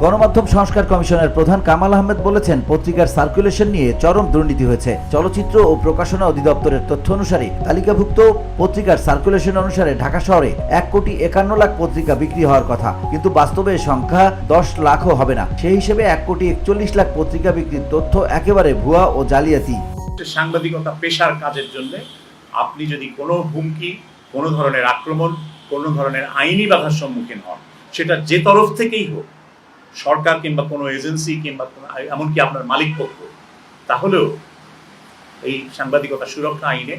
গণমাধ্যম সংস্কার কমিশনের প্রধান কামাল আহমেদ বলেছেন, পত্রিকার সার্কুলেশন নিয়ে চরম দুর্নীতি হয়েছে। চলচ্চিত্র ও প্রকাশনা অধিদপ্তরের তথ্য অনুসারে তালিকাভুক্ত পত্রিকার সার্কুলেশন অনুসারে ঢাকা শহরে 1,51,00,000 পত্রিকা বিক্রি হওয়ার কথা, কিন্তু বাস্তবে সংখ্যা 10 লাখও হবে না। সেই হিসেবে 1,41,00,000 পত্রিকা বিক্রির তথ্য একেবারে ভুয়া ও জালিয়াতি। সাংবাদিকতা পেশার কাজের জন্য আপনি যদি কোনো হুমকি, কোনো ধরনের আক্রমণ, কোনো ধরনের আইনি বাধার সম্মুখীন হন, সেটা যে তরফ থেকেই হোক, সরকার কিংবা কোনো এজেন্সি কিংবা এমনকি আপনার মালিক পক্ষ, তাহলেও এই সাংবাদিকতা সুরক্ষা আইনে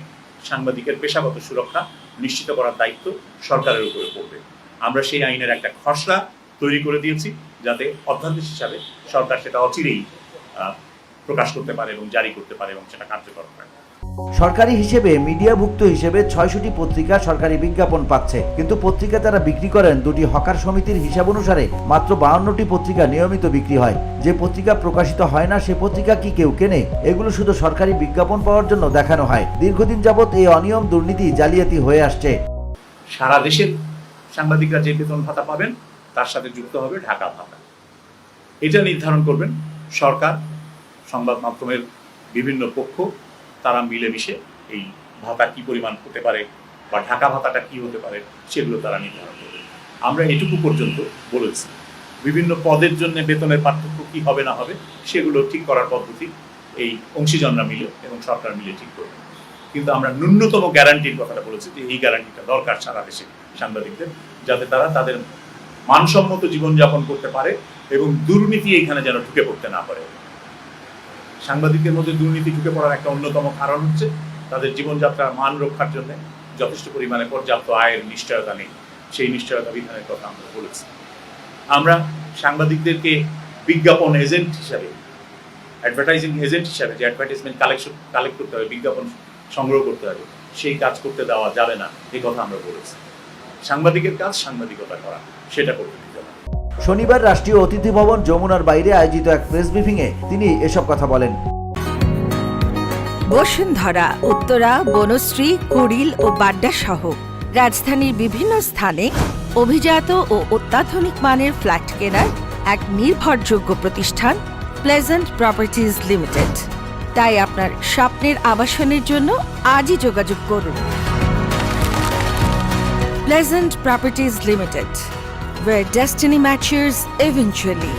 সাংবাদিকের পেশাগত সুরক্ষা নিশ্চিত করার দায়িত্ব সরকারের উপরে পড়বে। আমরা সেই আইনের একটা খসড়া তৈরি করে দিয়েছি, যাতে অধ্যাদেশ হিসাবে সরকার সেটা অচিরেই প্রকাশ করতে পারে এবং জারি করতে পারে এবং সেটা কার্যকর হয়। সরকারি হিসেবে মিডিয়াভুক্ত হিসেবে 600টি পত্রিকা সরকারি বিজ্ঞাপন পাচ্ছে, কিন্তু পত্রিকা তারা বিক্রি করেন দুটি হকার সমিতির হিসাব অনুসারে মাত্র 52টি পত্রিকা নিয়মিত বিক্রি হয়। যে পত্রিকা প্রকাশিত হয় না সে পত্রিকা কি কেউ কেনে? এগুলো শুধু সরকারি বিজ্ঞাপন পাওয়ার জন্য দেখানো হয়। দীর্ঘদিন যাবৎ এই অনিয়ম, দুর্নীতি, জালিয়াতি হয়ে আসছে। সারা দেশের সাংবাদিকরা যে বেতন ভাতা পাবেন তার সাথে যুক্ত হবে ঢাকা ভাতা। এটা নির্ধারণ করবেন সরকার, সংবাদ মাধ্যমের বিভিন্ন পক্ষ, তারা মিলেমিশে এই ভাতা কি পরিমাণ হতে পারে বা ঢাকা ভাতাটা কি হতে পারে সেগুলো তারা নির্ধারণ করবে। আমরা এটুকু পর্যন্ত বলেছি, বিভিন্ন পদের জন্য বেতনের পার্থক্য কি হবে না হবে সেগুলো ঠিক করার পদ্ধতি এই অংশীজনরা মিলে এবং সরকার মিলে ঠিক করবে। কিন্তু আমরা ন্যূনতম গ্যারান্টির কথাটা বলেছি যে এই গ্যারান্টিটা দরকার সারা দেশে সাংবাদিকদের, যাতে তারা তাদের মানসম্মত জীবনযাপন করতে পারে এবং দুর্নীতি এখানে যেন ঢুকে পড়তে না পারে। সাংবাদিকদের মধ্যে দুর্নীতি ঢুকে পড়ার একটা অন্যতম কারণ হচ্ছে তাদের জীবনযাত্রার মান রক্ষার জন্য যথেষ্ট পরিমাণে পর্যাপ্ত আয়ের নিশ্চয়তা নেই। সেই নিশ্চয়তা বিধানের কথা আমরা বলেছি। আমরা সাংবাদিকদেরকে বিজ্ঞাপন এজেন্ট হিসাবে, অ্যাডভার্টাইজিং এজেন্ট হিসাবে, যে অ্যাডভার্টাইজমেন্ট কালেক্ট করতে হবে, বিজ্ঞাপন সংগ্রহ করতে হবে, সেই কাজ করতে দেওয়া যাবে না, এই কথা আমরা বলেছি। সাংবাদিকের কাজ সাংবাদিকতা করা, সেটা করতে দিতে হবে। শনিবার রাষ্ট্রীয় অতিথি ভবন যমুনার বাইরে আয়োজিত এক প্রেস ব্রিফিংয়ে তিনি এসব কথা বলেন। বসুন্ধরা, উত্তরা, বনশ্রী, কুড়িল ও বাড্ডা সহ রাজধানীর বিভিন্ন স্থানে অভিজাত ও অত্যাধুনিক মানের ফ্ল্যাট কেনার এক নির্ভরযোগ্য প্রতিষ্ঠান প্লেজেন্ট প্রপার্টিজ লিমিটেড। তাই আপনার স্বপ্নের আবাসনের জন্য আজই যোগাযোগ করুন। Pleasant properties limited, where destiny matches eventually.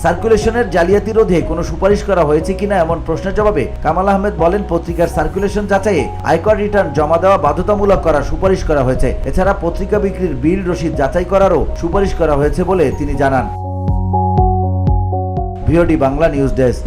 সার্কুলেশনের জালিয়াতি রোধে কোনো সুপারিশ করা হয়েছে কিনা এমন প্রশ্নের জবাবে কামাল আহমেদ বলেন, পত্রিকার সার্কুলেশন যাচাইয়ে আয়কর রিটার্ন জমা দেওয়া বাধ্যতামূলক করার সুপারিশ করা হয়েছে। এছাড়া পত্রিকা বিক্রির বিল রসিদ যাচাই করারও সুপারিশ করা হয়েছে বলে তিনি জানান। VOD Bangla news desk.